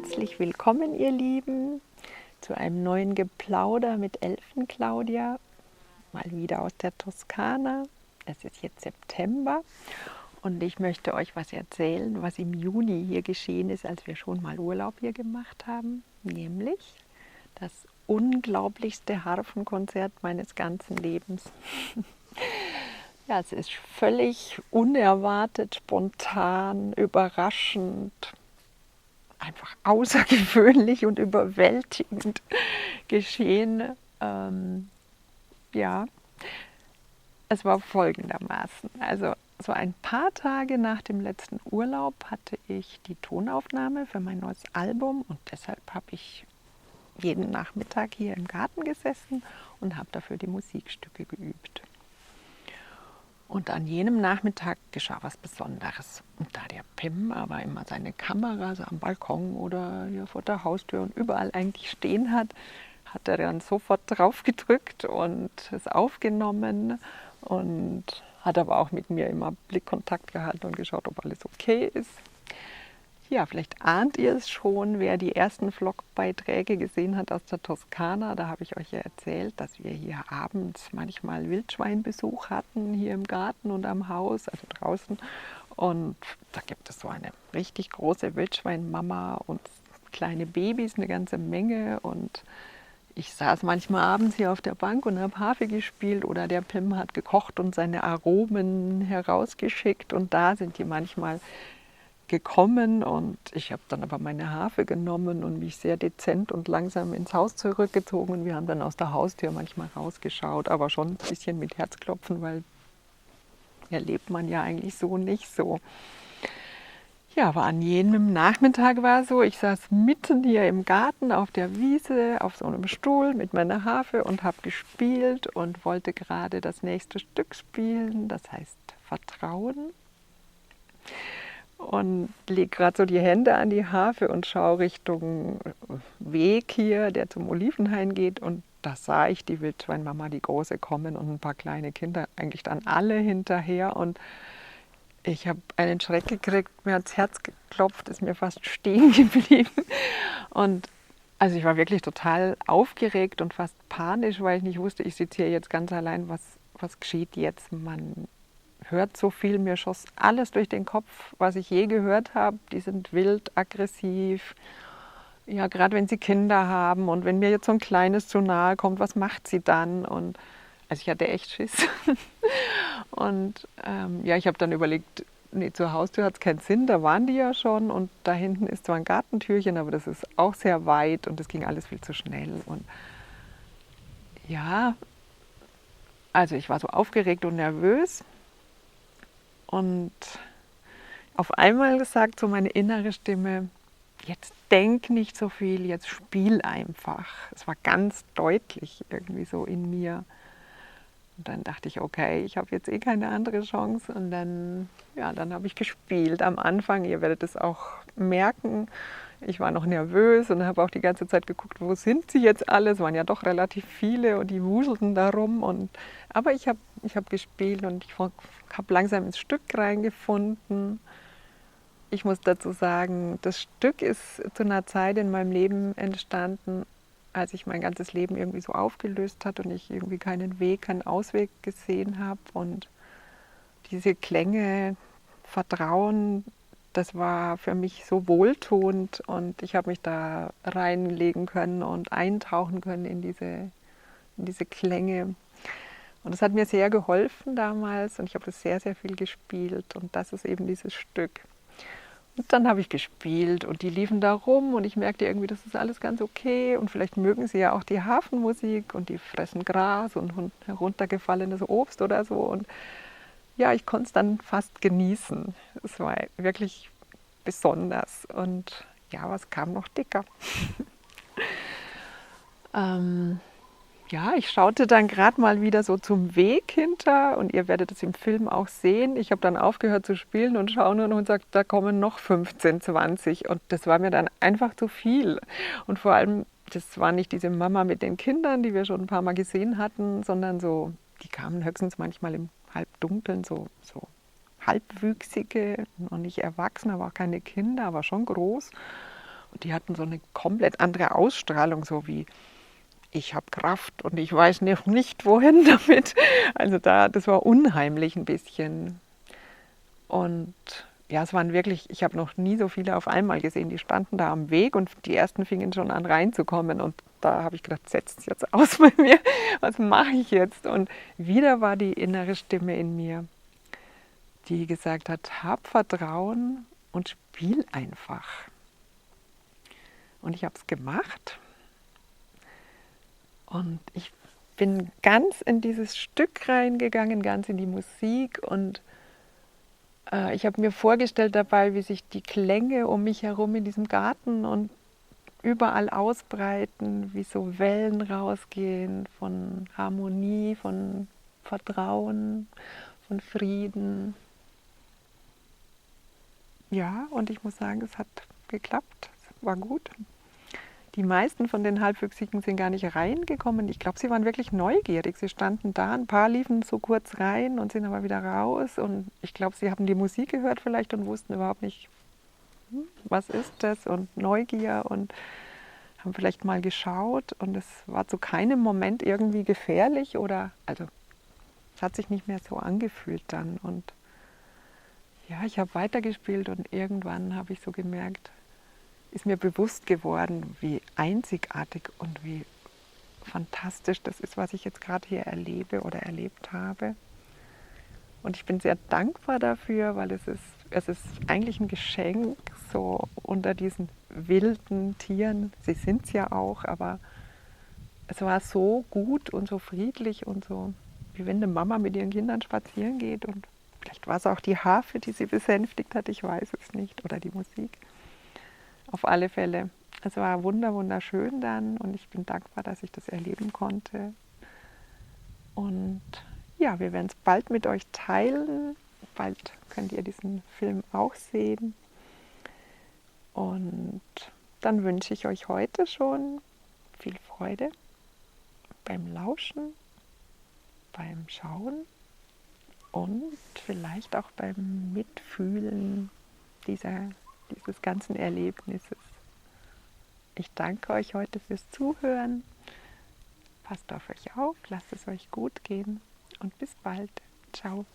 Herzlich willkommen, ihr Lieben, zu einem neuen Geplauder mit Elfen-Claudia, mal wieder aus der Toskana. Es ist jetzt September und ich möchte euch was erzählen, was im Juni hier geschehen ist, als wir schon mal Urlaub hier gemacht haben, nämlich das unglaublichste Harfenkonzert meines ganzen Lebens. Ja, es ist völlig unerwartet, spontan, überraschend, einfach außergewöhnlich und überwältigend geschehen. Ja, es war folgendermaßen. Also so ein paar Tage nach dem letzten Urlaub hatte ich die Tonaufnahme für mein neues Album und deshalb habe ich jeden Nachmittag hier im Garten gesessen und habe dafür die Musikstücke geübt. Und an jenem Nachmittag geschah was Besonderes. Und da der Pim aber immer seine Kamera so am Balkon oder hier vor der Haustür und überall eigentlich stehen hat, hat er dann sofort drauf gedrückt und es aufgenommen und hat aber auch mit mir immer Blickkontakt gehalten und geschaut, ob alles okay ist. Ja, vielleicht ahnt ihr es schon, wer die ersten Vlogbeiträge gesehen hat aus der Toskana. Da habe ich euch ja erzählt, dass wir hier abends manchmal Wildschweinbesuch hatten, hier im Garten und am Haus, also draußen. Und da gibt es so eine richtig große Wildschweinmama und kleine Babys, eine ganze Menge. Und ich saß manchmal abends hier auf der Bank und habe Harfe gespielt oder der Pim hat gekocht und seine Aromen herausgeschickt. Und da sind die manchmal gekommen und ich habe dann aber meine Harfe genommen und mich sehr dezent und langsam ins Haus zurückgezogen und wir haben dann aus der Haustür manchmal rausgeschaut, aber schon ein bisschen mit Herzklopfen, weil erlebt man ja eigentlich so nicht so. Ja, aber an jenem Nachmittag war es so, ich saß mitten hier im Garten auf der Wiese auf so einem Stuhl mit meiner Harfe und habe gespielt und wollte gerade das nächste Stück spielen, das heißt Vertrauen. Und lege gerade so die Hände an die Harfe und schaue Richtung Weg hier, der zum Olivenhain geht. Und da sah ich die Wildschweinmama, die große, kommen und ein paar kleine Kinder, eigentlich dann alle hinterher. Und ich habe einen Schreck gekriegt, mir hat das Herz geklopft, ist mir fast stehen geblieben. Und also ich war wirklich total aufgeregt und fast panisch, weil ich nicht wusste, ich sitze hier jetzt ganz allein, was geschieht jetzt? Man hört so viel, mir schoss alles durch den Kopf, was ich je gehört habe. Die sind wild, aggressiv, ja, gerade wenn sie Kinder haben und wenn mir jetzt so ein Kleines zu nahe kommt, was macht sie dann? Und also ich hatte echt Schiss. Und ja, ich habe dann überlegt, nee, zur Haustür hat es keinen Sinn, da waren die ja schon und da hinten ist zwar ein Gartentürchen, aber das ist auch sehr weit und es ging alles viel zu schnell. Und ja, also ich war so aufgeregt und nervös. Und auf einmal sagt so meine innere Stimme, jetzt denk nicht so viel, jetzt spiel einfach. Es war ganz deutlich irgendwie so in mir. Und dann dachte ich, okay, ich habe jetzt eh keine andere Chance. Und dann, ja, dann habe ich gespielt. Am Anfang, ihr werdet es auch merken, ich war noch nervös und habe auch die ganze Zeit geguckt, wo sind sie jetzt alle? Es waren ja doch relativ viele und die wuselten da rum. Aber ich hab gespielt und ich habe langsam ins Stück reingefunden. Ich muss dazu sagen, das Stück ist zu einer Zeit in meinem Leben entstanden, als ich mein ganzes Leben irgendwie so aufgelöst hat und ich irgendwie keinen Weg, keinen Ausweg gesehen habe. Und diese Klänge, Vertrauen, das war für mich so wohltuend und ich habe mich da reinlegen können und eintauchen können in diese Klänge. Und das hat mir sehr geholfen damals und ich habe das sehr, sehr viel gespielt und das ist eben dieses Stück. Und dann habe ich gespielt und die liefen da rum und ich merkte irgendwie, das ist alles ganz okay und vielleicht mögen sie ja auch die Hafenmusik und die fressen Gras und heruntergefallenes Obst oder so und ja, ich konnte es dann fast genießen. Es war wirklich besonders und ja, was kam noch dicker? Ja, ich schaute dann gerade mal wieder so zum Weg hinter und ihr werdet es im Film auch sehen. Ich habe dann aufgehört zu spielen und schaue nur noch und sage, da kommen noch 15, 20 und das war mir dann einfach zu viel. Und vor allem, das war nicht diese Mama mit den Kindern, die wir schon ein paar Mal gesehen hatten, sondern so, die kamen höchstens manchmal im Halbdunkeln, so halbwüchsige, noch nicht erwachsen, aber auch keine Kinder, aber schon groß. Und die hatten so eine komplett andere Ausstrahlung, so wie ich habe Kraft und ich weiß noch nicht, wohin damit. Also das war unheimlich ein bisschen. Und ja, es waren wirklich, ich habe noch nie so viele auf einmal gesehen. Die standen da am Weg und die ersten fingen schon an reinzukommen. Und da habe ich gedacht, setzt es jetzt aus bei mir. Was mache ich jetzt? Und wieder war die innere Stimme in mir, die gesagt hat, hab Vertrauen und spiel einfach. Und ich habe es gemacht. Und ich bin ganz in dieses Stück reingegangen, ganz in die Musik. Und ich habe mir vorgestellt dabei, wie sich die Klänge um mich herum in diesem Garten und überall ausbreiten, wie so Wellen rausgehen von Harmonie, von Vertrauen, von Frieden. Ja, und ich muss sagen, es hat geklappt, es war gut. Die meisten von den Halbwüchsigen sind gar nicht reingekommen. Ich glaube, sie waren wirklich neugierig. Sie standen da, ein paar liefen so kurz rein und sind aber wieder raus. Und ich glaube, sie haben die Musik gehört vielleicht und wussten überhaupt nicht, was ist das und Neugier und haben vielleicht mal geschaut. Und es war zu keinem Moment irgendwie gefährlich oder, also es hat sich nicht mehr so angefühlt dann. Und ja, ich habe weitergespielt und irgendwann habe ich so gemerkt, ist mir bewusst geworden, wie einzigartig und wie fantastisch das ist, was ich jetzt gerade hier erlebe oder erlebt habe. Und ich bin sehr dankbar dafür, weil es ist eigentlich ein Geschenk, so unter diesen wilden Tieren. Sie sind es ja auch, aber es war so gut und so friedlich und so, wie wenn eine Mama mit ihren Kindern spazieren geht. Und vielleicht war es auch die Harfe, die sie besänftigt hat, ich weiß es nicht, oder die Musik. Auf alle Fälle. Es war wunderschön dann und ich bin dankbar, dass ich das erleben konnte. Und ja, wir werden es bald mit euch teilen. Bald könnt ihr diesen Film auch sehen. Und dann wünsche ich euch heute schon viel Freude beim Lauschen, beim Schauen und vielleicht auch beim Mitfühlen dieses ganzen Erlebnisses. Ich danke euch heute fürs Zuhören. Passt auf euch auf, lasst es euch gut gehen und bis bald. Ciao.